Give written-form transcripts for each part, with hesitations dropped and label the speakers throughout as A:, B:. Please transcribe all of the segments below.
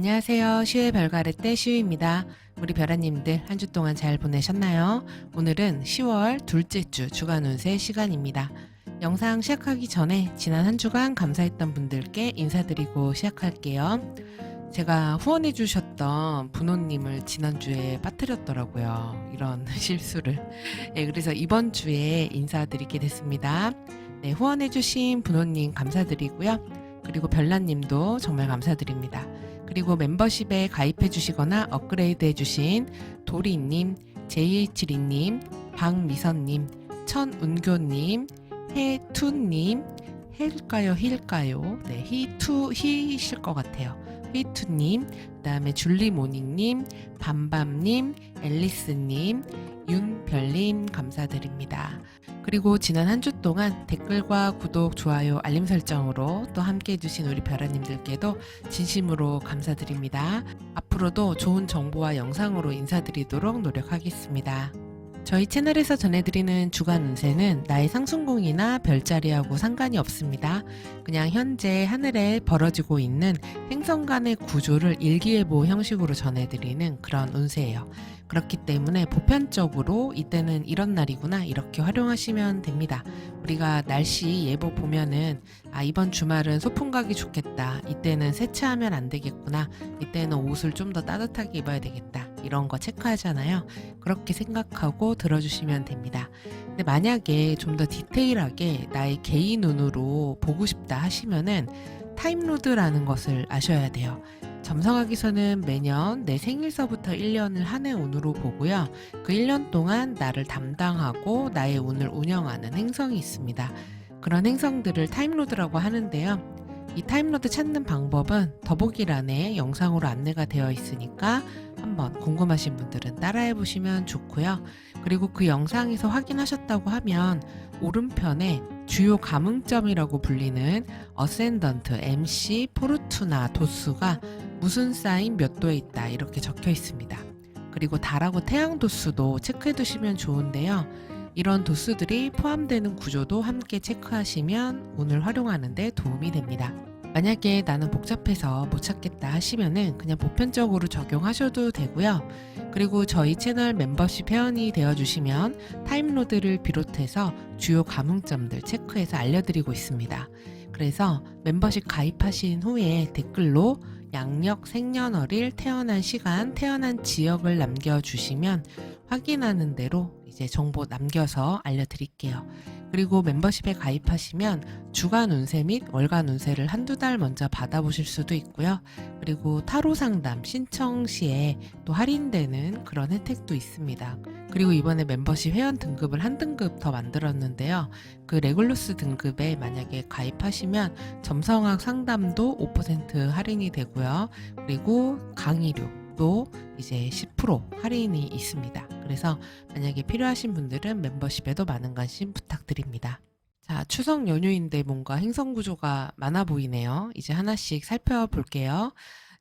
A: 안녕하세요. 시우의 별가르떼 시우입니다. 우리 별아님들 한 주 동안 잘 보내셨나요? 오늘은 10월 둘째 주 주간 운세 시간입니다. 영상 시작하기 전에 지난 한 주간 감사했던 분들께 인사드리고 시작할게요. 제가 후원해 주셨던 분호님을 지난주에 빠뜨렸더라고요. 이런 실수를. 네, 그래서 이번 주에 인사드리게 됐습니다. 네, 후원해 주신 분호님 감사드리고요. 그리고 별나님도 정말 감사드립니다. 그리고 멤버십에 가입해 주시거나 업그레이드 해주신 도리님, JH2님, 박미선님, 천운교님, 해투님, 힐까요? 네, 히이실 것 같아요. 히투님, 그 다음에 줄리모닝님, 밤밤님, 앨리스님, 윤별님 감사드립니다. 그리고 지난 한 주 동안 댓글과 구독, 좋아요, 알림 설정으로 또 함께 해주신 우리 별아님들께도 진심으로 감사드립니다. 앞으로도 좋은 정보와 영상으로 인사드리도록 노력하겠습니다. 저희 채널에서 전해드리는 주간 운세는 나의 상승궁이나 별자리하고 상관이 없습니다. 그냥 현재 하늘에 벌어지고 있는 행성 간의 구조를 일기예보 형식으로 전해드리는 그런 운세예요. 그렇기 때문에 보편적으로 이때는 이런 날이구나 이렇게 활용하시면 됩니다. 우리가 날씨 예보 보면은 이번 주말은 소풍 가기 좋겠다. 이때는 세차하면 안 되겠구나. 이때는 옷을 좀 더 따뜻하게 입어야 되겠다. 이런 거 체크하잖아요. 그렇게 생각하고 들어주시면 됩니다. 근데 만약에 좀 더 디테일하게 나의 개인 운으로 보고 싶다 하시면은 타임로드라는 것을 아셔야 돼요. 점성학에서는 매년 내 생일서부터 1년을 한 해 운으로 보고요. 그 1년 동안 나를 담당하고 나의 운을 운영하는 행성이 있습니다. 그런 행성들을 타임로드라고 하는데요. 이 타임로드 찾는 방법은 더보기란에 영상으로 안내가 되어 있으니까 한번 궁금하신 분들은 따라해 보시면 좋고요. 그리고 그 영상에서 확인하셨다고 하면 오른편에 주요 감흥점이라고 불리는 어센던트, MC, 포르투나 도수가 무슨 사인 몇 도에 있다 이렇게 적혀 있습니다. 그리고 달하고 태양 도수도 체크해 두시면 좋은데요. 이런 도수들이 포함되는 구조도 함께 체크하시면 운을 활용하는 데 도움이 됩니다. 만약에 나는 복잡해서 못 찾겠다 하시면은 그냥 보편적으로 적용하셔도 되고요. 그리고 저희 채널 멤버십 회원이 되어주시면 타임로드를 비롯해서 주요 감흥점들 체크해서 알려드리고 있습니다. 그래서 멤버십 가입하신 후에 댓글로 양력, 생년월일, 태어난 시간, 태어난 지역을 남겨주시면 확인하는 대로 이제 정보 남겨서 알려드릴게요. 그리고 멤버십에 가입하시면 주간 운세 및 월간 운세를 한두 달 먼저 받아보실 수도 있고요. 그리고 타로 상담 신청 시에 또 할인되는 그런 혜택도 있습니다. 그리고 이번에 멤버십 회원 등급을 한 등급 더 만들었는데요. 그 레굴루스 등급에 만약에 가입하시면 점성학 상담도 5% 할인이 되고요. 그리고 강의료도 이제 10% 할인이 있습니다. 그래서 만약에 필요하신 분들은 멤버십에도 많은 관심 부탁드립니다. 자, 추석 연휴인데 뭔가 행성 구조가 많아 보이네요. 이제 하나씩 살펴볼게요.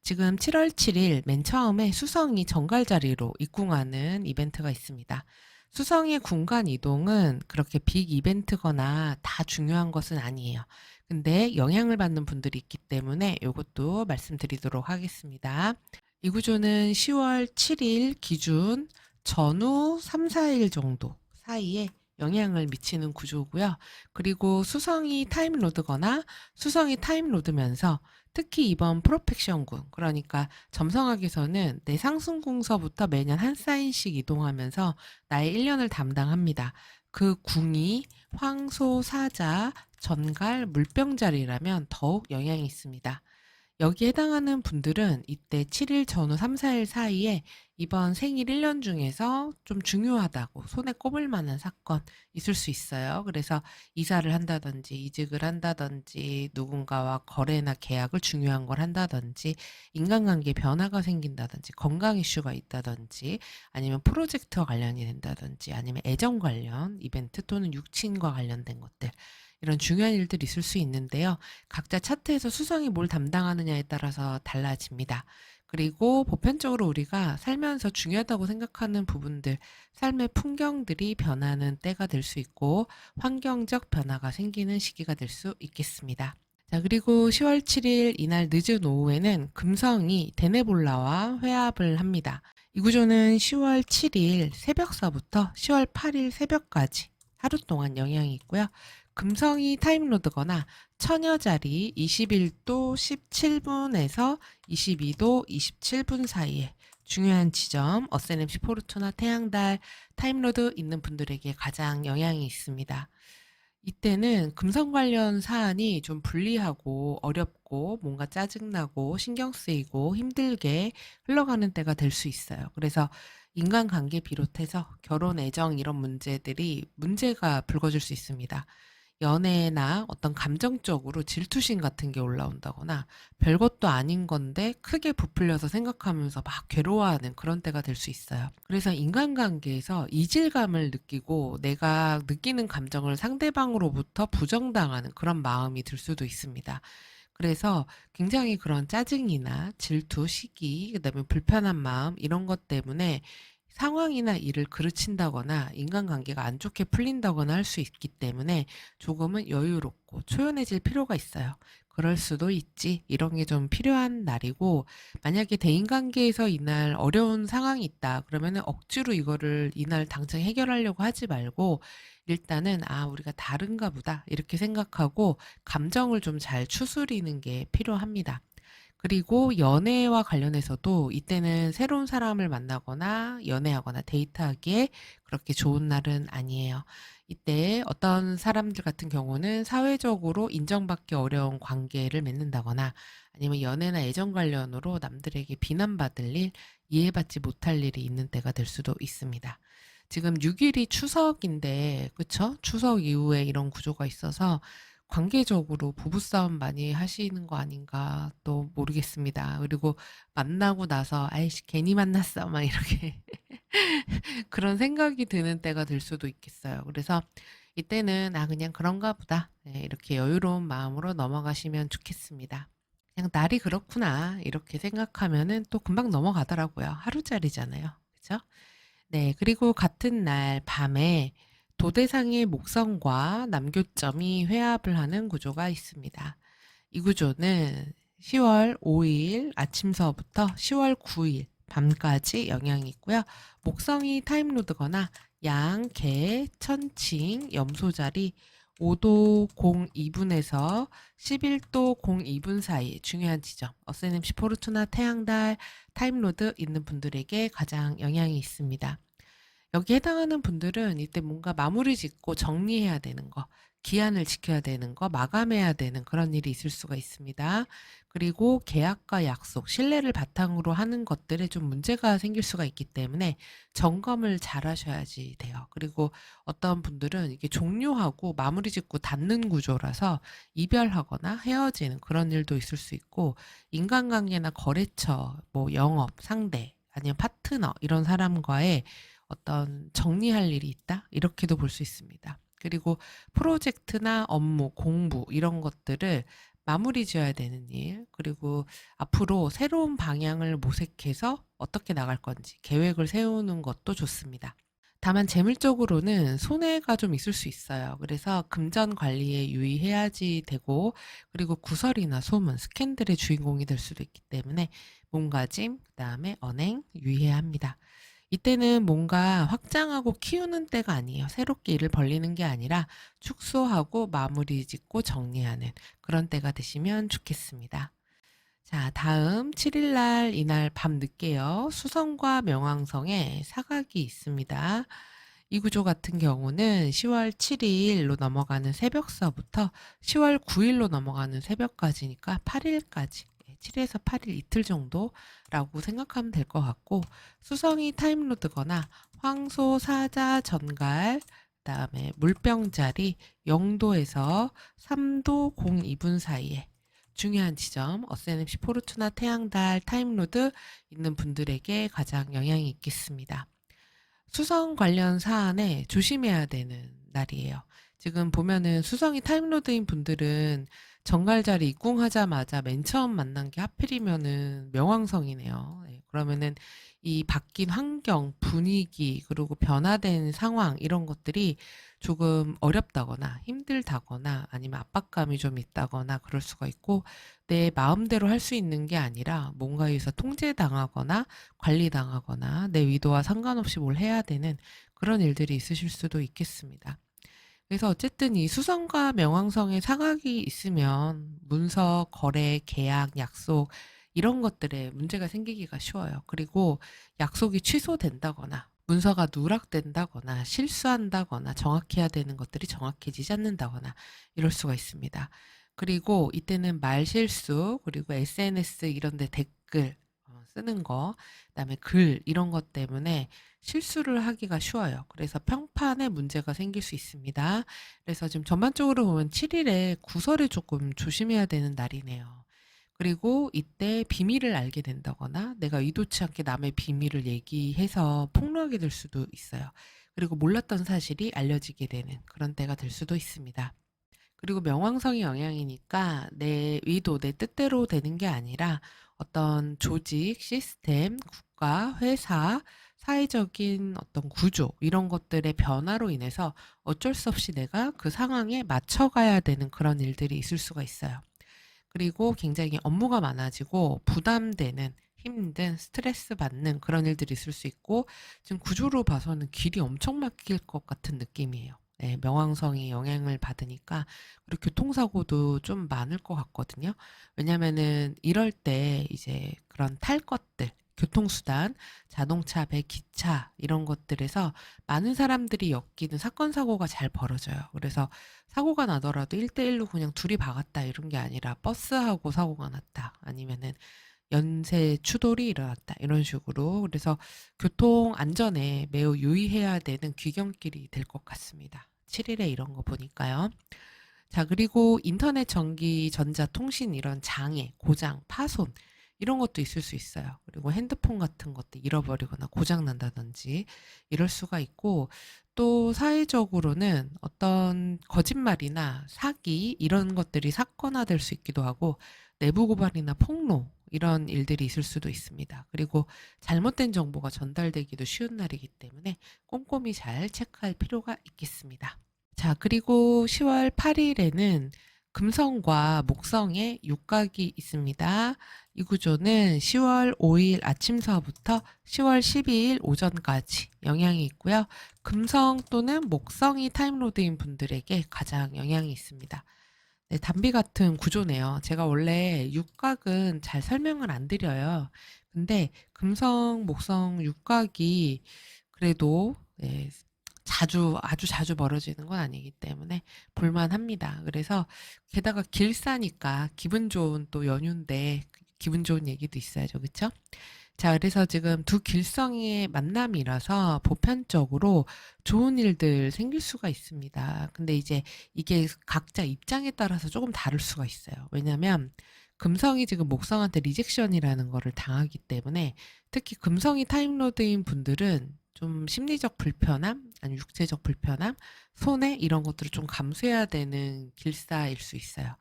A: 지금 7월 7일 맨 처음에 수성이 정갈 자리로 입궁하는 이벤트가 있습니다. 수성의 군간 이동은 그렇게 빅 이벤트거나 다 중요한 것은 아니에요. 근데 영향을 받는 분들이 있기 때문에 이것도 말씀드리도록 하겠습니다. 이 구조는 10월 7일 기준 전후 3, 4일 정도 사이에 영향을 미치는 구조고요. 그리고 수성이 타임로드거나 수성이 타임로드면서 특히 이번 프로펙션궁, 그러니까 점성학에서는 내 상승궁서부터 매년 한 사인씩 이동하면서 나의 1년을 담당합니다. 그 궁이 황소, 사자, 전갈, 물병자리라면 더욱 영향이 있습니다. 여기에 해당하는 분들은 이때 7일 전후 3, 4일 사이에 이번 생일 1년 중에서 좀 중요하다고 손에 꼽을 만한 사건 있을 수 있어요. 그래서 이사를 한다든지 이직을 한다든지 누군가와 거래나 계약을 중요한 걸 한다든지 인간관계 변화가 생긴다든지 건강 이슈가 있다든지 아니면 프로젝트와 관련이 된다든지 아니면 애정 관련 이벤트 또는 육친과 관련된 것들 이런 중요한 일들이 있을 수 있는데요. 각자 차트에서 수성이 뭘 담당하느냐에 따라서 달라집니다. 그리고 보편적으로 우리가 살면서 중요하다고 생각하는 부분들, 삶의 풍경들이 변하는 때가 될 수 있고 환경적 변화가 생기는 시기가 될 수 있겠습니다. 자, 그리고 10월 7일 이날 늦은 오후에는 금성이 데네볼라와 회합을 합니다. 이 구조는 10월 7일 새벽서부터 10월 8일 새벽까지 하루 동안 영향이 있고요. 금성이 타임로드거나 처녀자리 21도 17분에서 22도 27분 사이에 중요한 지점, 어세넴시 포르투나 태양달 타임로드 있는 분들에게 가장 영향이 있습니다. 이때는 금성 관련 사안이 좀 불리하고 어렵고 뭔가 짜증나고 신경 쓰이고 힘들게 흘러가는 때가 될 수 있어요. 그래서 인간관계 비롯해서 결혼, 애정 이런 문제가 불거질 수 있습니다. 연애나 어떤 감정적으로 질투심 같은 게 올라온다거나 별것도 아닌 건데 크게 부풀려서 생각하면서 막 괴로워하는 그런 때가 될 수 있어요. 그래서 인간관계에서 이질감을 느끼고 내가 느끼는 감정을 상대방으로부터 부정당하는 그런 마음이 들 수도 있습니다. 그래서 굉장히 그런 짜증이나 질투, 시기, 그다음에 불편한 마음 이런 것 때문에 상황이나 일을 그르친다거나 인간관계가 안 좋게 풀린다거나 할 수 있기 때문에 조금은 여유롭고 초연해질 필요가 있어요. 그럴 수도 있지. 이런 게 좀 필요한 날이고, 만약에 대인관계에서 이날 어려운 상황이 있다. 그러면은 억지로 이거를 이날 당장 해결하려고 하지 말고, 일단은, 아, 우리가 다른가 보다. 이렇게 생각하고, 감정을 좀 잘 추스리는 게 필요합니다. 그리고 연애와 관련해서도 이때는 새로운 사람을 만나거나 연애하거나 데이트하기에 그렇게 좋은 날은 아니에요. 이때 어떤 사람들 같은 경우는 사회적으로 인정받기 어려운 관계를 맺는다거나 아니면 연애나 애정 관련으로 남들에게 비난받을 일, 이해받지 못할 일이 있는 때가 될 수도 있습니다. 지금 6일이 추석인데, 그쵸? 추석 이후에 이런 구조가 있어서 관계적으로 부부싸움 많이 하시는 거 아닌가 또 모르겠습니다. 그리고 만나고 나서 아이씨 괜히 만났어 막 이렇게 그런 생각이 드는 때가 될 수도 있겠어요. 그래서 이때는 아 그냥 그런가 보다. 네, 이렇게 여유로운 마음으로 넘어가시면 좋겠습니다. 그냥 날이 그렇구나 이렇게 생각하면은 또 금방 넘어가더라고요. 하루짜리잖아요. 그죠? 네, 그리고 같은 날 밤에 도대상의 목성과 남교점이 회합을 하는 구조가 있습니다. 이 구조는 10월 5일 아침서부터 10월 9일 밤까지 영향이 있고요. 목성이 타임로드거나 양, 개, 천칭, 염소자리 5도 02분에서 11도 02분 사이 중요한 지점, 어세넴시 포르투나 태양달 타임로드 있는 분들에게 가장 영향이 있습니다. 여기 해당하는 분들은 이때 뭔가 마무리 짓고 정리해야 되는 거, 기한을 지켜야 되는 거, 마감해야 되는 그런 일이 있을 수가 있습니다. 그리고 계약과 약속, 신뢰를 바탕으로 하는 것들에 좀 문제가 생길 수가 있기 때문에 점검을 잘 하셔야지 돼요. 그리고 어떤 분들은 이게 종료하고 마무리 짓고 닫는 구조라서 이별하거나 헤어지는 그런 일도 있을 수 있고, 인간관계나 거래처, 뭐 영업, 상대, 아니면 파트너 이런 사람과의 어떤 정리할 일이 있다? 이렇게도 볼 수 있습니다. 그리고 프로젝트나 업무, 공부 이런 것들을 마무리 지어야 되는 일, 그리고 앞으로 새로운 방향을 모색해서 어떻게 나갈 건지 계획을 세우는 것도 좋습니다. 다만 재물적으로는 손해가 좀 있을 수 있어요. 그래서 금전 관리에 유의해야지 되고, 그리고 구설이나 소문, 스캔들의 주인공이 될 수도 있기 때문에 몸가짐, 그다음에 언행 유의해야 합니다. 이때는 뭔가 확장하고 키우는 때가 아니에요. 새롭게 일을 벌리는 게 아니라 축소하고 마무리 짓고 정리하는 그런 때가 되시면 좋겠습니다. 자, 다음 7일 날 이날 밤 늦게요. 수성과 명왕성에 사각이 있습니다. 이 구조 같은 경우는 10월 7일로 넘어가는 새벽서부터 10월 9일로 넘어가는 새벽까지니까 8일까지, 7에서 8일 이틀 정도라고 생각하면 될 것 같고, 수성이 타임로드거나 황소, 사자, 전갈, 그다음에 물병자리 0도에서 3도 02분 사이에 중요한 지점, 어세넴시 포르투나 태양달 타임로드 있는 분들에게 가장 영향이 있겠습니다. 수성 관련 사안에 조심해야 되는 날이에요. 지금 보면은 수성이 타임로드인 분들은 정갈자리 입궁하자마자 맨 처음 만난 게 하필이면은 명왕성이네요. 네, 그러면은 이 바뀐 환경, 분위기, 그리고 변화된 상황 이런 것들이 조금 어렵다거나 힘들다거나 아니면 압박감이 좀 있다거나 그럴 수가 있고, 내 마음대로 할 수 있는 게 아니라 뭔가에 의해서 통제당하거나 관리당하거나 내 의도와 상관없이 뭘 해야 되는 그런 일들이 있으실 수도 있겠습니다. 그래서 어쨌든 이 수성과 명왕성의 사각이 있으면 문서, 거래, 계약, 약속 이런 것들에 문제가 생기기가 쉬워요. 그리고 약속이 취소된다거나 문서가 누락된다거나 실수한다거나 정확해야 되는 것들이 정확해지지 않는다거나 이럴 수가 있습니다. 그리고 이때는 말실수, 그리고 SNS 이런 데 댓글 쓰는 거, 그다음에 글 이런 것 때문에 실수를 하기가 쉬워요. 그래서 평판에 문제가 생길 수 있습니다. 그래서 지금 전반적으로 보면 7일에 구설을 조금 조심해야 되는 날이네요. 그리고 이때 비밀을 알게 된다거나 내가 의도치 않게 남의 비밀을 얘기해서 폭로하게 될 수도 있어요. 그리고 몰랐던 사실이 알려지게 되는 그런 때가 될 수도 있습니다. 그리고 명왕성이 영향이니까 내 의도, 내 뜻대로 되는 게 아니라 어떤 조직, 시스템, 국가, 회사, 사회적인 어떤 구조 이런 것들의 변화로 인해서 어쩔 수 없이 내가 그 상황에 맞춰가야 되는 그런 일들이 있을 수가 있어요. 그리고 굉장히 업무가 많아지고 부담되는 힘든 스트레스 받는 그런 일들이 있을 수 있고, 지금 구조로 봐서는 길이 엄청 막힐 것 같은 느낌이에요. 네, 명왕성이 영향을 받으니까. 그리고 교통사고도 좀 많을 것 같거든요. 왜냐면은 이럴 때 이제 그런 탈 것들, 교통수단, 자동차, 배, 기차 이런 것들에서 많은 사람들이 엮이는 사건 사고가 잘 벌어져요. 그래서 사고가 나더라도 1대1로 그냥 둘이 박았다 이런 게 아니라 버스하고 사고가 났다, 아니면은 연쇄 추돌이 일어났다 이런 식으로. 그래서 교통 안전에 매우 유의해야 되는 귀경길이 될 것 같습니다. 7일에 이런 거 보니까요. 자, 그리고 인터넷, 전기, 전자, 통신 이런 장애, 고장, 파손 이런 것도 있을 수 있어요. 그리고 핸드폰 같은 것도 잃어버리거나 고장 난다든지 이럴 수가 있고, 또 사회적으로는 어떤 거짓말이나 사기 이런 것들이 사건화될 수 있기도 하고, 내부 고발이나 폭로 이런 일들이 있을 수도 있습니다. 그리고 잘못된 정보가 전달되기도 쉬운 날이기 때문에 꼼꼼히 잘 체크할 필요가 있겠습니다. 자, 그리고 10월 8일에는 금성과 목성의 육각이 있습니다. 이 구조는 10월 5일 아침서부터 10월 12일 오전까지 영향이 있고요. 금성 또는 목성이 타임로드인 분들에게 가장 영향이 있습니다. 네, 담비 같은 구조네요. 제가 원래 육각은 잘 설명을 안 드려요. 근데 금성, 목성 육각이 그래도 네, 아주 자주 벌어지는 건 아니기 때문에 볼만합니다. 그래서 게다가 길사니까 기분 좋은 또 연휴인데 기분 좋은 얘기도 있어야죠. 그쵸? 자, 그래서 지금 두 길성의 만남이라서 보편적으로 좋은 일들 생길 수가 있습니다. 근데 이제 이게 각자 입장에 따라서 조금 다를 수가 있어요. 왜냐면 금성이 지금 목성한테 리젝션이라는 거를 당하기 때문에, 특히 금성이 타임로드인 분들은 좀 심리적 불편함, 아니 육체적 불편함, 손해 이런 것들을 좀 감수해야 되는 길사일 수 있어요.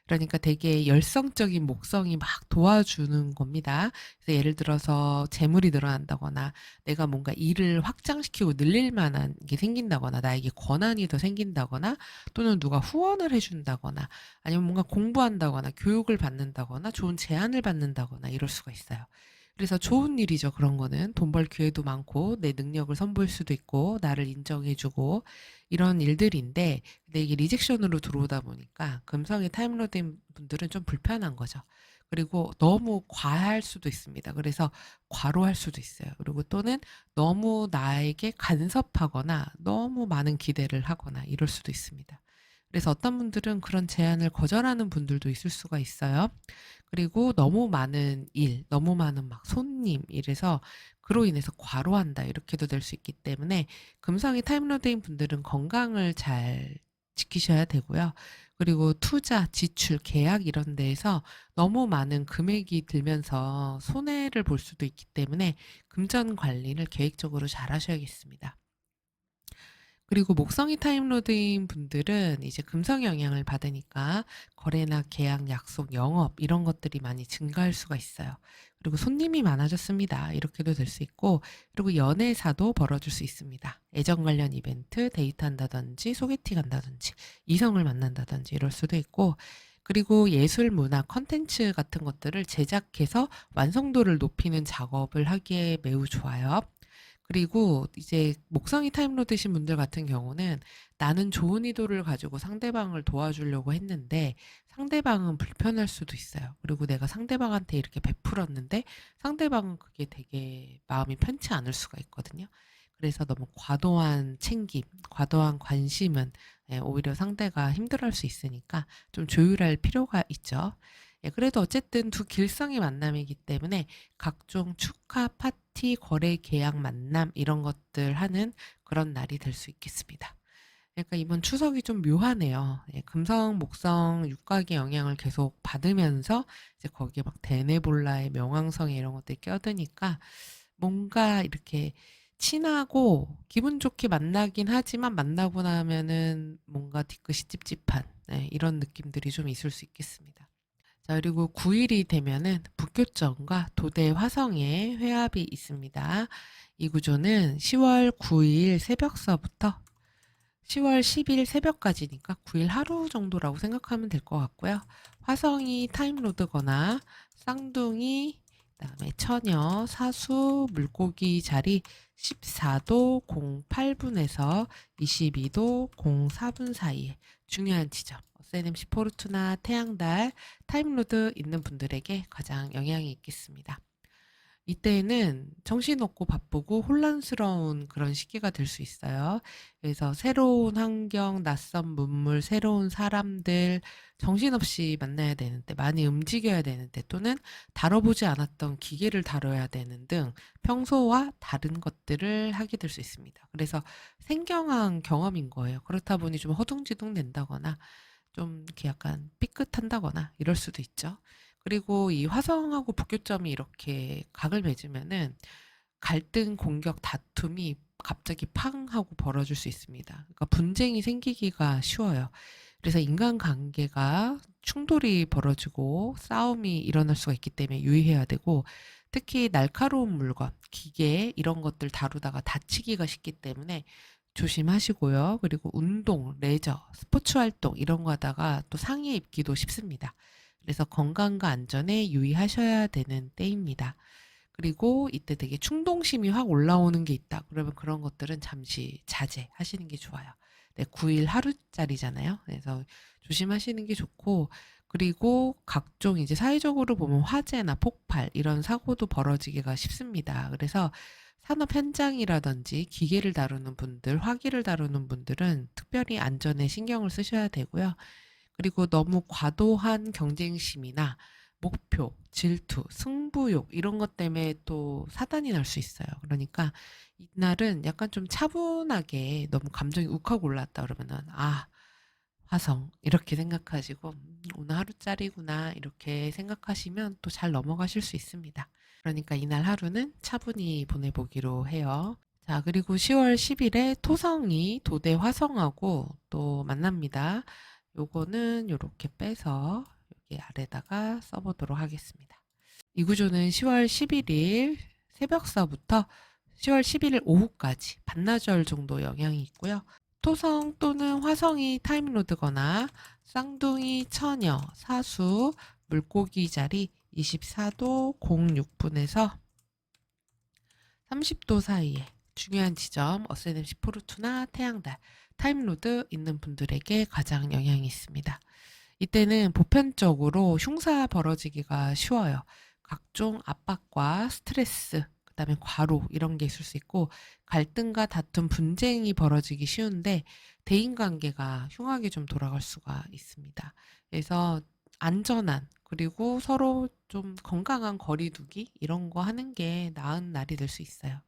A: 그러니까 되게 열성적인 목성이 막 도와주는 겁니다. 그래서 예를 들어서 재물이 늘어난다거나 내가 뭔가 일을 확장시키고 늘릴 만한 게 생긴다거나 나에게 권한이 더 생긴다거나 또는 누가 후원을 해준다거나 아니면 뭔가 공부한다거나 교육을 받는다거나 좋은 제안을 받는다거나 이럴 수가 있어요. 그래서 좋은 일이죠. 그런 거는 돈 벌 기회도 많고 내 능력을 선보일 수도 있고 나를 인정해주고 이런 일들인데, 근데 이게 리젝션으로 들어오다 보니까 금성이 타임로드인 분들은 좀 불편한 거죠. 그리고 너무 과할 수도 있습니다. 그래서 과로할 수도 있어요. 그리고 또는 너무 나에게 간섭하거나 너무 많은 기대를 하거나 이럴 수도 있습니다. 그래서 어떤 분들은 그런 제안을 거절하는 분들도 있을 수가 있어요. 그리고 너무 많은 일, 너무 많은 막 손님 이래서 그로 인해서 과로한다 이렇게도 될 수 있기 때문에 금성이 타임로드인 분들은 건강을 잘 지키셔야 되고요. 그리고 투자, 지출, 계약 이런 데에서 너무 많은 금액이 들면서 손해를 볼 수도 있기 때문에 금전 관리를 계획적으로 잘 하셔야겠습니다. 그리고 목성이 타임로드인 분들은 이제 금성 영향을 받으니까 거래나 계약, 약속, 영업 이런 것들이 많이 증가할 수가 있어요. 그리고 손님이 많아졌습니다. 이렇게도 될 수 있고, 그리고 연애사도 벌어질 수 있습니다. 애정 관련 이벤트, 데이트한다든지, 소개팅 한다든지, 이성을 만난다든지 이럴 수도 있고, 그리고 예술, 문화, 컨텐츠 같은 것들을 제작해서 완성도를 높이는 작업을 하기에 매우 좋아요. 그리고 이제 목성이 타임로드신 분들 같은 경우는 나는 좋은 의도를 가지고 상대방을 도와주려고 했는데 상대방은 불편할 수도 있어요. 그리고 내가 상대방한테 이렇게 베풀었는데 상대방은 그게 되게 마음이 편치 않을 수가 있거든요. 그래서 너무 과도한 챙김, 과도한 관심은 오히려 상대가 힘들어할 수 있으니까 좀 조율할 필요가 있죠. 그래도 어쨌든 두 길성의 만남이기 때문에 각종 축하, 파티, 거래, 계약, 만남 이런 것들 하는 그런 날이 될 수 있겠습니다. 그러니까 이번 추석이 좀 묘하네요. 금성, 목성, 육각의 영향을 계속 받으면서 이제 거기에 막 대네볼라의 명왕성에 이런 것들이 껴드니까 뭔가 이렇게 친하고 기분 좋게 만나긴 하지만 만나고 나면은 뭔가 뒤끝이 찝찝한 이런 느낌들이 좀 있을 수 있겠습니다. 자, 그리고 9일이 되면은 북교점과 도대 화성의 회합이 있습니다. 이 구조는 10월 9일 새벽서부터 10월 10일 새벽까지니까 9일 하루 정도라고 생각하면 될 것 같고요. 화성이 타임로드거나 쌍둥이, 그다음에 처녀, 사수, 물고기 자리 14도 08분에서 22도 04분 사이에 중요한 지점. SNMC 포르투나 태양달 타임로드 있는 분들에게 가장 영향이 있겠습니다. 이때는 정신없고 바쁘고 혼란스러운 그런 시기가 될 수 있어요. 그래서 새로운 환경, 낯선 문물, 새로운 사람들, 정신없이 만나야 되는데, 많이 움직여야 되는데, 또는 다뤄보지 않았던 기계를 다뤄야 되는 등 평소와 다른 것들을 하게 될 수 있습니다. 그래서 생경한 경험인 거예요. 그렇다 보니 좀 허둥지둥 된다거나, 좀 이렇게 약간 삐끗한다거나 이럴 수도 있죠. 그리고 이 화성하고 북교점이 이렇게 각을 맺으면은 갈등, 공격, 다툼이 갑자기 팡 하고 벌어질 수 있습니다. 그러니까 분쟁이 생기기가 쉬워요. 그래서 인간관계가 충돌이 벌어지고 싸움이 일어날 수가 있기 때문에 유의해야 되고 특히 날카로운 물건, 기계 이런 것들 다루다가 다치기가 쉽기 때문에 조심하시고요. 그리고 운동, 레저, 스포츠 활동 이런 거 하다가 또 상해 입기도 쉽습니다. 그래서 건강과 안전에 유의하셔야 되는 때입니다. 그리고 이때 되게 충동심이 확 올라오는 게 있다. 그러면 그런 것들은 잠시 자제하시는 게 좋아요. 네, 9일 하루짜리잖아요. 그래서 조심하시는 게 좋고, 그리고 각종 이제 사회적으로 보면 화재나 폭발 이런 사고도 벌어지기가 쉽습니다. 그래서 산업 현장이라든지 기계를 다루는 분들, 화기를 다루는 분들은 특별히 안전에 신경을 쓰셔야 되고요. 그리고 너무 과도한 경쟁심이나 목표, 질투, 승부욕 이런 것 때문에 또 사단이 날 수 있어요. 그러니까 이날은 약간 좀 차분하게 너무 감정이 욱하고 올랐다 그러면은 화성 이렇게 생각하시고 오늘 하루짜리구나 이렇게 생각하시면 또 잘 넘어가실 수 있습니다. 그러니까 이날 하루는 차분히 보내보기로 해요. 자, 그리고 10월 10일에 토성이 도대 화성하고 또 만납니다. 요거는 요렇게 빼서 여기 아래다가 써보도록 하겠습니다. 이 구조는 10월 11일 새벽서부터 10월 11일 오후까지 반나절 정도 영향이 있고요. 토성 또는 화성이 타임로드거나 쌍둥이, 처녀, 사수, 물고기 자리 24도 06분에서 30도 사이에 중요한 지점 SNMC 포르투나 태양달 타임로드 있는 분들에게 가장 영향이 있습니다. 이때는 보편적으로 흉사 벌어지기가 쉬워요. 각종 압박과 스트레스, 그다음에 과로 이런 게 있을 수 있고 갈등과 다툼, 분쟁이 벌어지기 쉬운데 대인관계가 흉하게 좀 돌아갈 수가 있습니다. 그래서 안전한 그리고 서로 좀 건강한 거리두기 이런 거 하는 게 나은 날이 될 수 있어요.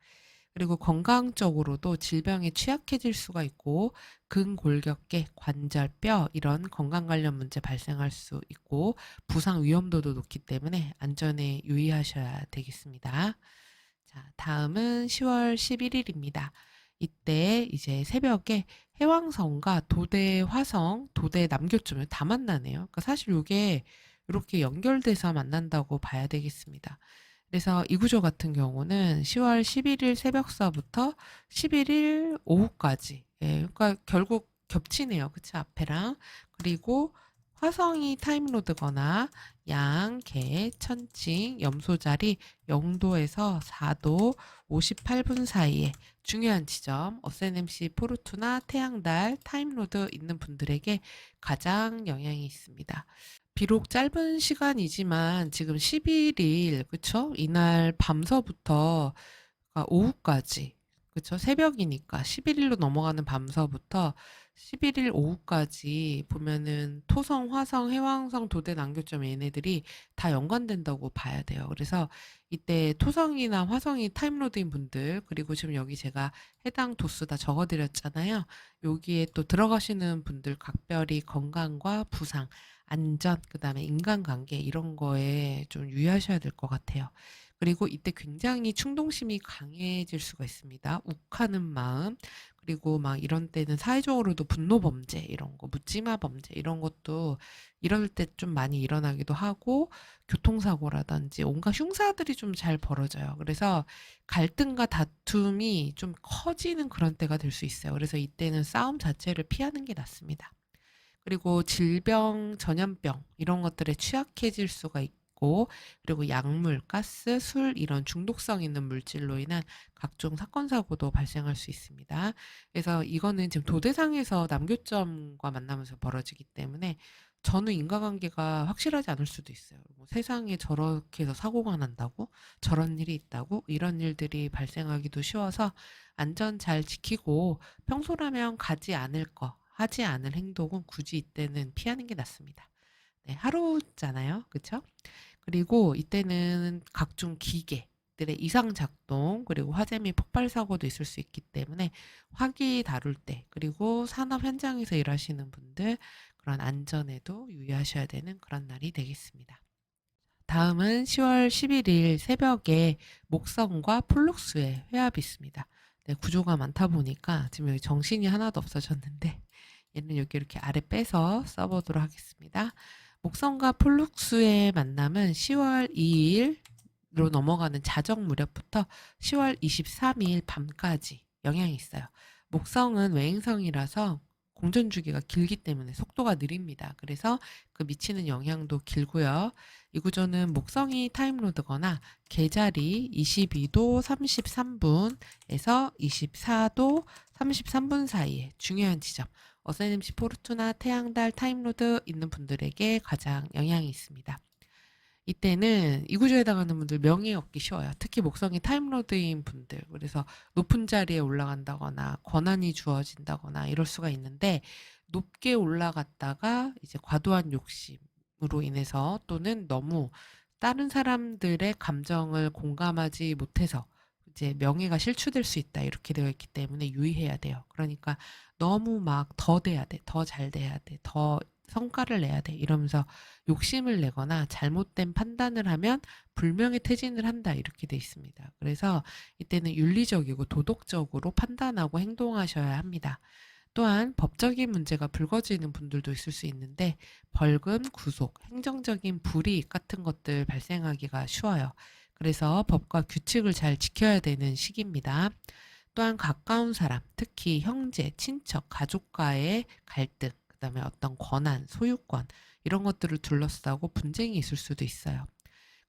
A: 그리고 건강적으로도 질병에 취약해질 수가 있고 근골격계, 관절, 뼈 이런 건강 관련 문제 발생할 수 있고 부상 위험도도 높기 때문에 안전에 유의하셔야 되겠습니다. 자, 다음은 10월 11일입니다. 이때 이제 새벽에 해왕성과 도대 화성, 도대 남교점을 다 만나네요. 그러니까 사실 요게 이렇게 연결돼서 만난다고 봐야 되겠습니다. 그래서 이 구조 같은 경우는 10월 11일 새벽서부터 11일 오후까지. 예, 그러니까 결국 겹치네요. 그치? 앞에랑. 그리고 화성이 타임로드거나 양, 개, 천칭, 염소자리 0도에서 4도 58분 사이에 중요한 지점, 어센엠시 포르투나 태양달 타임로드 있는 분들에게 가장 영향이 있습니다. 비록 짧은 시간이지만 지금 11일, 그쵸? 이날 밤서부터 오후까지, 그쵸? 새벽이니까 11일로 넘어가는 밤서부터 11일 오후까지 보면은 토성, 화성, 해왕성, 도대, 남교점 얘네들이 다 연관된다고 봐야 돼요. 그래서 이때 토성이나 화성이 타임로드인 분들, 그리고 지금 여기 제가 해당 도수 다 적어드렸잖아요. 여기에 또 들어가시는 분들 각별히 건강과 부상, 안전, 그다음에 인간관계 이런 거에 좀 유의하셔야 될 것 같아요. 그리고 이때 굉장히 충동심이 강해질 수가 있습니다. 욱하는 마음, 그리고 막 이런 때는 사회적으로도 분노 범죄 이런 거, 묻지마 범죄 이런 것도 이럴 때 좀 많이 일어나기도 하고 교통사고라든지 온갖 흉사들이 좀 잘 벌어져요. 그래서 갈등과 다툼이 좀 커지는 그런 때가 될 수 있어요. 그래서 이때는 싸움 자체를 피하는 게 낫습니다. 그리고 질병, 전염병 이런 것들에 취약해질 수가 있고, 그리고 약물, 가스, 술 이런 중독성 있는 물질로 인한 각종 사건 사고도 발생할 수 있습니다. 그래서 이거는 지금 도대상에서 남교점과 만나면서 벌어지기 때문에 전후 인과관계가 확실하지 않을 수도 있어요. 뭐 세상에 저렇게 해서 사고가 난다고? 저런 일이 있다고? 이런 일들이 발생하기도 쉬워서 안전 잘 지키고 평소라면 가지 않을 거, 하지 않을 행동은 굳이 이때는 피하는 게 낫습니다. 네, 하루잖아요. 그쵸? 그리고 이때는 각종 기계들의 이상 작동, 그리고 화재 및 폭발 사고도 있을 수 있기 때문에 화기 다룰 때, 그리고 산업 현장에서 일하시는 분들 그런 안전에도 유의하셔야 되는 그런 날이 되겠습니다. 다음은 10월 11일 새벽에 목성과 폴룩스의 회합이 있습니다. 네, 구조가 많다 보니까 지금 여기 정신이 하나도 없어졌는데 얘는 여기 이렇게 아래 빼서 써보도록 하겠습니다. 목성과 폴룩스의 만남은 10월 2일로 넘어가는 자정 무렵부터 10월 23일 밤까지 영향이 있어요. 목성은 외행성이라서 공전 주기가 길기 때문에 속도가 느립니다. 그래서 그 미치는 영향도 길고요. 이 구조는 목성이 타임로드거나 계절이 22도 33분에서 24도 33분 사이에 중요한 지점, 어센엠시 포르투나 태양달 타임로드 있는 분들에게 가장 영향이 있습니다. 이때는 이 구조에 해당하는 분들 명예 얻기 쉬워요. 특히 목성이 타임로드인 분들. 그래서 높은 자리에 올라간다거나 권한이 주어진다거나 이럴 수가 있는데 높게 올라갔다가 이제 과도한 욕심으로 인해서 또는 너무 다른 사람들의 감정을 공감하지 못해서 이제 명예가 실추될 수 있다. 이렇게 되어 있기 때문에 유의해야 돼요. 그러니까 너무 막 더 돼야 돼. 더 잘 돼야 돼. 더 성과를 내야 돼. 이러면서 욕심을 내거나 잘못된 판단을 하면 불명예 퇴진을 한다. 이렇게 돼 있습니다. 그래서 이때는 윤리적이고 도덕적으로 판단하고 행동하셔야 합니다. 또한 법적인 문제가 불거지는 분들도 있을 수 있는데 벌금, 구속, 행정적인 불이익 같은 것들 발생하기가 쉬워요. 그래서 법과 규칙을 잘 지켜야 되는 시기입니다. 또한 가까운 사람, 특히 형제, 친척, 가족과의 갈등, 그다음에 어떤 권한, 소유권 이런 것들을 둘러싸고 분쟁이 있을 수도 있어요.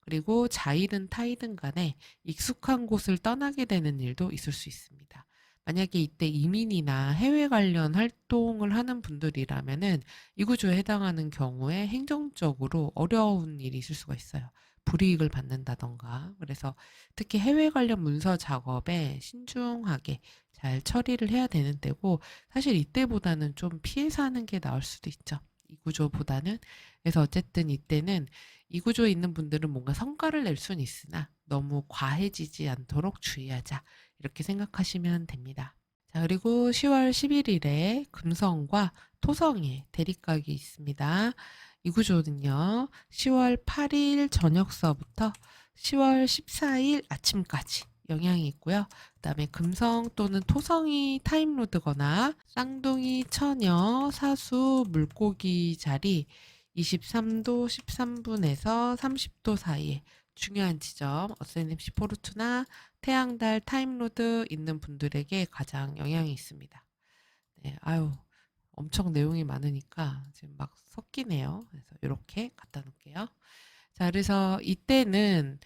A: 그리고 자이든 타이든 간에 익숙한 곳을 떠나게 되는 일도 있을 수 있습니다. 만약에 이때 이민이나 해외 관련 활동을 하는 분들이라면은 이 구조에 해당하는 경우에 행정적으로 어려운 일이 있을 수가 있어요. 불이익을 받는다던가. 그래서 특히 해외 관련 문서 작업에 신중하게 잘 처리를 해야 되는 때고, 사실 이때보다는 좀 피해서 하는 게 나을 수도 있죠. 이 구조보다는. 그래서 어쨌든 이때는 이 구조에 있는 분들은 뭔가 성과를 낼 수는 있으나 너무 과해지지 않도록 주의하자. 이렇게 생각하시면 됩니다. 자, 그리고 10월 11일에 금성과 토성의 대립각이 있습니다. 이 구조는요, 10월 8일 저녁서부터 10월 14일 아침까지 영향이 있고요. 그다음에 금성 또는 토성이 타임로드거나 쌍둥이 처녀 사수 물고기 자리 23도 13분에서 30도 사이에 중요한 지점 어세니시 포르투나 태양달 타임로드 있는 분들에게 가장 영향이 있습니다. 네, 아유 엄청 내용이 많으니까 지금 막 섞이네요. 그래서 이렇게 갖다 놓을게요. 자, 그래서 이때는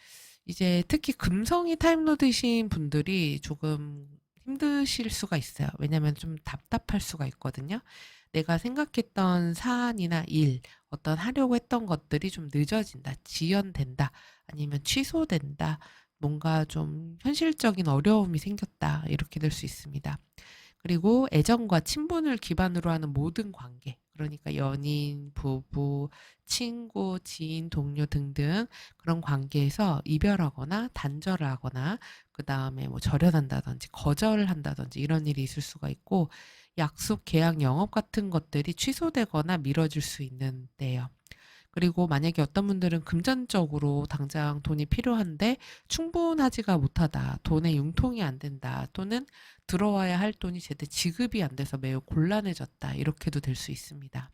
A: 이제 특히 금성이 타임로드이신 분들이 조금 힘드실 수가 있어요. 왜냐면 좀 답답할 수가 있거든요. 내가 생각했던 사안이나 일, 어떤 하려고 했던 것들이 좀 늦어진다, 지연된다, 아니면 취소된다, 뭔가 좀 현실적인 어려움이 생겼다, 이렇게 될 수 있습니다. 그리고 애정과 친분을 기반으로 하는 모든 관계, 그러니까 연인, 부부, 친구, 지인, 동료 등등 그런 관계에서 이별하거나 단절을 하거나 그 다음에 뭐 절연한다든지 거절을 한다든지 이런 일이 있을 수가 있고 약속, 계약, 영업 같은 것들이 취소되거나 미뤄질 수 있는 때예요. 그리고 만약에 어떤 분들은 금전적으로 당장 돈이 필요한데 충분하지가 못하다, 돈의 융통이 안 된다, 또는 들어와야 할 돈이 제때 지급이 안 돼서 매우 곤란해졌다, 이렇게도 될 수 있습니다.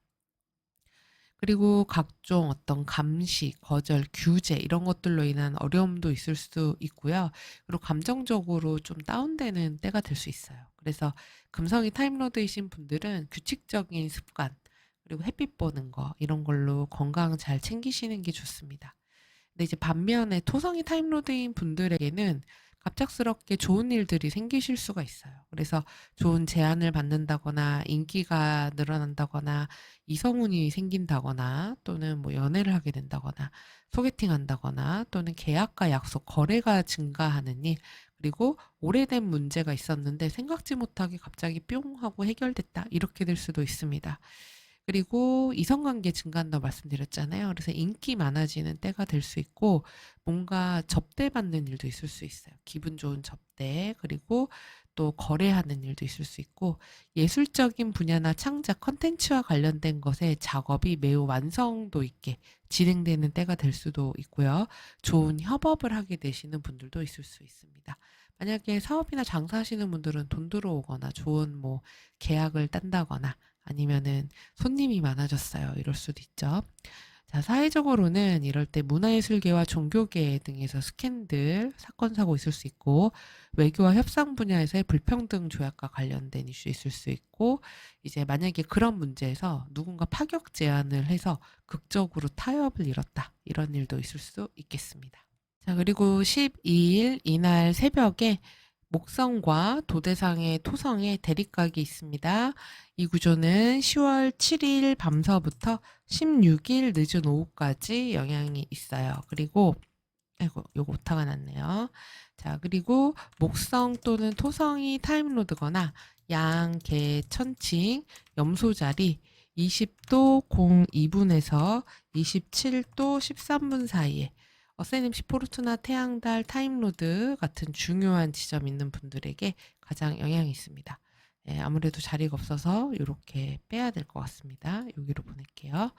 A: 그리고 각종 어떤 감시, 거절, 규제 이런 것들로 인한 어려움도 있을 수 있고요. 그리고 감정적으로 좀 다운되는 때가 될 수 있어요. 그래서 금성이 타임로드이신 분들은 규칙적인 습관, 그리고 햇빛 보는 거 이런 걸로 건강 잘 챙기시는 게 좋습니다. 근데 이제 반면에 토성이 타임로드인 분들에게는 갑작스럽게 좋은 일들이 생기실 수가 있어요. 그래서 좋은 제안을 받는다거나 인기가 늘어난다거나 이성운이 생긴다거나 또는 뭐 연애를 하게 된다거나 소개팅 한다거나 또는 계약과 약속, 거래가 증가하는 일, 그리고 오래된 문제가 있었는데 생각지 못하게 갑자기 뿅 하고 해결됐다, 이렇게 될 수도 있습니다. 그리고 이성관계 증가한다고 말씀드렸잖아요. 그래서 인기 많아지는 때가 될 수 있고 뭔가 접대받는 일도 있을 수 있어요. 기분 좋은 접대, 그리고 또 거래하는 일도 있을 수 있고 예술적인 분야나 창작, 컨텐츠와 관련된 것에 작업이 매우 완성도 있게 진행되는 때가 될 수도 있고요. 좋은 협업을 하게 되시는 분들도 있을 수 있습니다. 만약에 사업이나 장사하시는 분들은 돈 들어오거나 좋은 뭐 계약을 딴다거나 아니면은 손님이 많아졌어요, 이럴 수도 있죠. 자, 사회적으로는 이럴 때 문화예술계와 종교계 등에서 스캔들, 사건, 사고 있을 수 있고, 외교와 협상 분야에서의 불평등 조약과 관련된 이슈 있을 수 있고, 이제 만약에 그런 문제에서 누군가 파격 제안을 해서 극적으로 타협을 이뤘다, 이런 일도 있을 수 있겠습니다. 자, 그리고 12일 이날 새벽에 목성과 도대상의 토성의 대립각이 있습니다. 이 구조는 10월 7일 밤서부터 16일 늦은 오후까지 영향이 있어요. 그리고 아이고, 요거 오타가 났네요. 자, 그리고 목성 또는 토성이 타임로드거나 양, 개, 천칭, 염소자리 20도 02분에서 27도 13분 사이에 어세님시 포르투나 태양달 타임로드 같은 중요한 지점 있는 분들에게 가장 영향이 있습니다. 예, 아무래도 자리가 없어서 이렇게 빼야 될 것 같습니다. 여기로 보낼게요.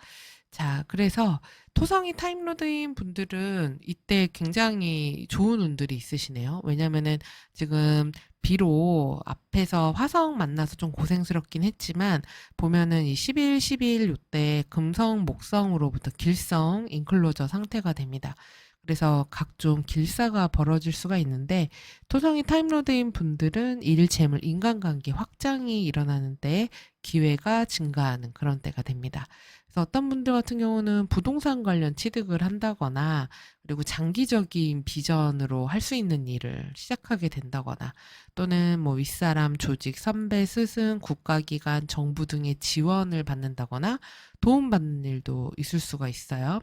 A: 자, 그래서 토성이 타임로드인 분들은 이때 굉장히 좋은 운들이 있으시네요. 왜냐면은 지금 비록 앞에서 화성 만나서 좀 고생스럽긴 했지만 보면은 이 11, 11 요때 금성, 목성으로부터 길성, 인클로저 상태가 됩니다. 그래서 각종 길사가 벌어질 수가 있는데 토성이 타임로드인 분들은 일, 재물, 인간관계 확장이 일어나는데 기회가 증가하는 그런 때가 됩니다. 그래서 어떤 분들 같은 경우는 부동산 관련 취득을 한다거나 그리고 장기적인 비전으로 할 수 있는 일을 시작하게 된다거나 또는 뭐 윗사람, 조직, 선배, 스승, 국가기관, 정부 등의 지원을 받는다거나 도움받는 일도 있을 수가 있어요.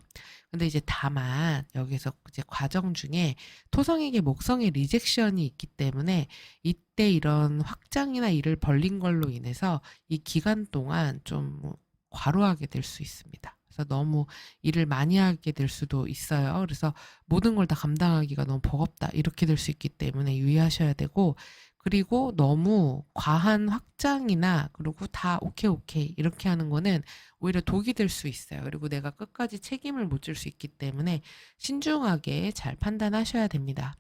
A: 근데 이제 다만 여기서 이제 과정 중에 토성에게 목성의 리젝션이 있기 때문에 이때 이런 확장이나 일을 벌린 걸로 인해서 이 기간 동안 좀 과로하게 될 수 있습니다. 그래서 너무 일을 많이 하게 될 수도 있어요. 그래서 모든 걸 다 감당하기가 너무 버겁다, 이렇게 될 수 있기 때문에 유의하셔야 되고, 그리고 너무 과한 확장이나 그리고 다 오케이 오케이 이렇게 하는 거는 오히려 독이 될 수 있어요. 그리고 내가 끝까지 책임을 못 질 수 있기 때문에 신중하게 잘 판단하셔야 됩니다.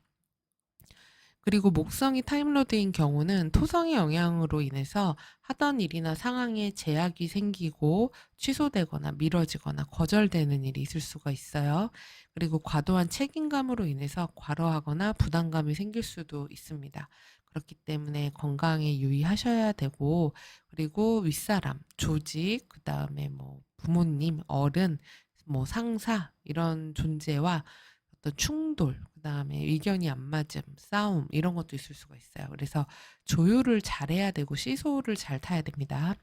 A: 그리고 목성이 타임로드인 경우는 토성의 영향으로 인해서 하던 일이나 상황에 제약이 생기고 취소되거나 미뤄지거나 거절되는 일이 있을 수가 있어요. 그리고 과도한 책임감으로 인해서 과로하거나 부담감이 생길 수도 있습니다. 그렇기 때문에 건강에 유의하셔야 되고, 그리고 윗사람, 조직, 그 다음에 뭐 부모님, 어른, 뭐 상사, 이런 존재와 어떤 충돌, 그다음에 의견이 안 맞음, 싸움 이런 것도 있을 수가 있어요. 그래서 조율을 잘해야 되고 시소를 잘 타야 됩니다.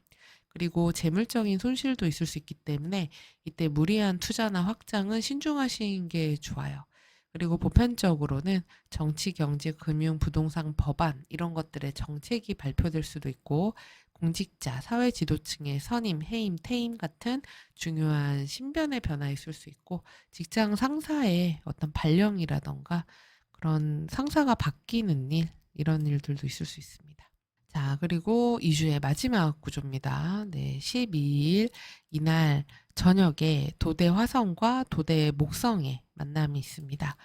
A: 그리고 재물적인 손실도 있을 수 있기 때문에 이때 무리한 투자나 확장은 신중하시는 게 좋아요. 그리고 보편적으로는 정치, 경제, 금융, 부동산, 법안 이런 것들의 정책이 발표될 수도 있고, 공직자, 사회 지도층의 선임, 해임, 퇴임 같은 중요한 신변의 변화 있을 수 있고, 직장 상사의 어떤 발령이라던가 그런 상사가 바뀌는 일, 이런 일들도 있을 수 있습니다. 자, 그리고 2주의 마지막 구조입니다. 네, 12일 이날 저녁에 도대 화성과 도대 목성의 만남이 있습니다.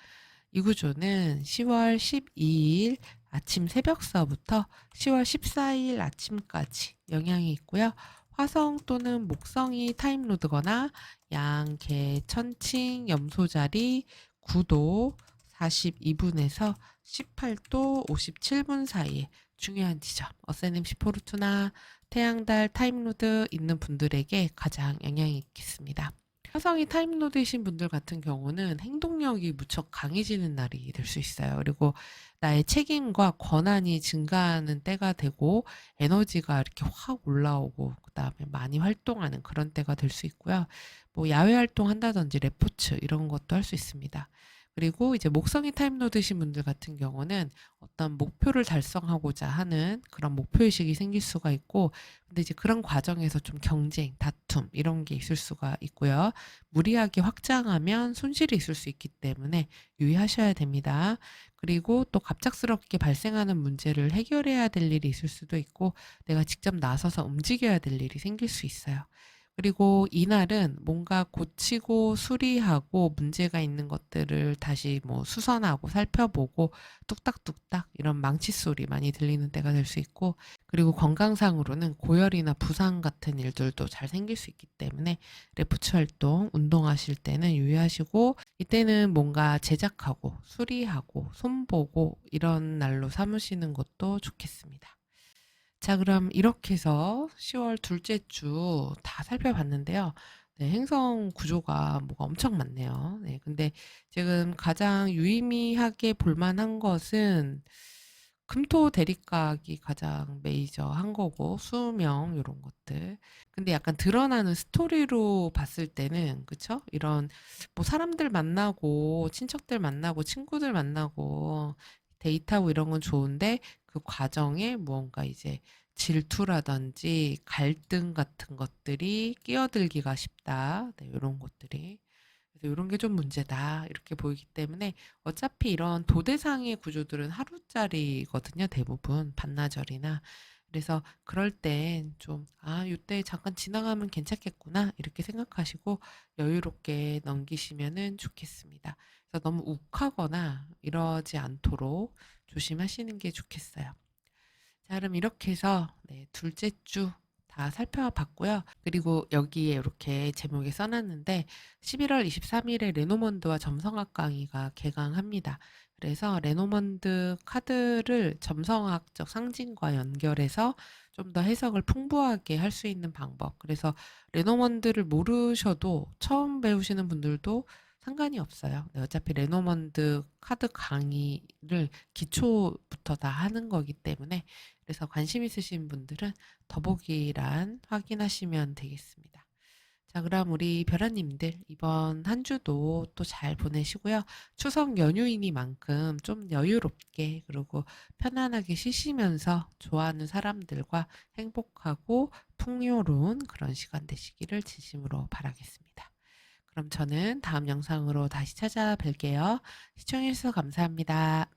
A: 이 구조는 10월 12일 아침 새벽서부터 10월 14일 아침까지 영향이 있고요. 화성 또는 목성이 타임로드거나 양, 개, 천칭, 염소자리 9도 42분에서 18도 57분 사이에 중요한 지점, 어세넴시 포르투나, 태양달 타임로드 있는 분들에게 가장 영향이 있겠습니다. 화성이 타임로드이신 분들 같은 경우는 행동력이 무척 강해지는 날이 될 수 있어요. 그리고 나의 책임과 권한이 증가하는 때가 되고 에너지가 이렇게 확 올라오고 그다음에 많이 활동하는 그런 때가 될 수 있고요. 뭐 야외 활동한다든지 레포츠 이런 것도 할 수 있습니다. 그리고 이제 목성이 타임로드신 분들 같은 경우는 어떤 목표를 달성하고자 하는 그런 목표의식이 생길 수가 있고, 근데 이제 그런 과정에서 좀 경쟁, 다툼 이런 게 있을 수가 있고요. 무리하게 확장하면 손실이 있을 수 있기 때문에 유의하셔야 됩니다. 그리고 또 갑작스럽게 발생하는 문제를 해결해야 될 일이 있을 수도 있고, 내가 직접 나서서 움직여야 될 일이 생길 수 있어요. 그리고 이날은 뭔가 고치고 수리하고 문제가 있는 것들을 다시 뭐 수선하고 살펴보고 뚝딱뚝딱 이런 망치 소리 많이 들리는 때가 될 수 있고, 그리고 건강상으로는 고열이나 부상 같은 일들도 잘 생길 수 있기 때문에 레포츠 활동, 운동하실 때는 유의하시고, 이때는 뭔가 제작하고 수리하고 손보고 이런 날로 삼으시는 것도 좋겠습니다. 자, 그럼 이렇게 해서 10월 둘째 주 다 살펴봤는데요. 네, 행성 구조가 뭐가 엄청 많네요. 네, 근데 지금 가장 유의미하게 볼만한 것은 금토 대립각이 가장 메이저한 거고, 수명 이런 것들. 근데 약간 드러나는 스토리로 봤을 때는, 그쵸? 이런 뭐 사람들 만나고 친척들 만나고 친구들 만나고 데이트하고 이런 건 좋은데, 그 과정에 무언가 이제 질투라든지 갈등 같은 것들이 끼어들기가 쉽다. 네, 이런 것들이. 그래서 이런 게 좀 문제다. 이렇게 보이기 때문에 어차피 이런 도대상의 구조들은 하루짜리거든요. 대부분 반나절이나. 그래서 그럴 땐 좀, 아, 이때 잠깐 지나가면 괜찮겠구나. 이렇게 생각하시고 여유롭게 넘기시면은 좋겠습니다. 그래서 너무 욱하거나 이러지 않도록 조심하시는 게 좋겠어요. 자, 그럼 이렇게 해서 네, 둘째 주 다 살펴봤고요. 그리고 여기에 이렇게 제목에 써놨는데 11월 23일에 레노먼드와 점성학 강의가 개강합니다. 그래서 레노먼드 카드를 점성학적 상징과 연결해서 좀 더 해석을 풍부하게 할 수 있는 방법. 그래서 레노먼드를 모르셔도 처음 배우시는 분들도 상관이 없어요. 네, 어차피 레노먼드 카드 강의를 기초부터 다 하는 거기 때문에, 그래서 관심 있으신 분들은 더보기란 확인하시면 되겠습니다. 자, 그럼 우리 별아님들 이번 한 주도 또 잘 보내시고요. 추석 연휴이니만큼 좀 여유롭게 그리고 편안하게 쉬시면서 좋아하는 사람들과 행복하고 풍요로운 그런 시간 되시기를 진심으로 바라겠습니다. 그럼 저는 다음 영상으로 다시 찾아뵐게요. 시청해주셔서 감사합니다.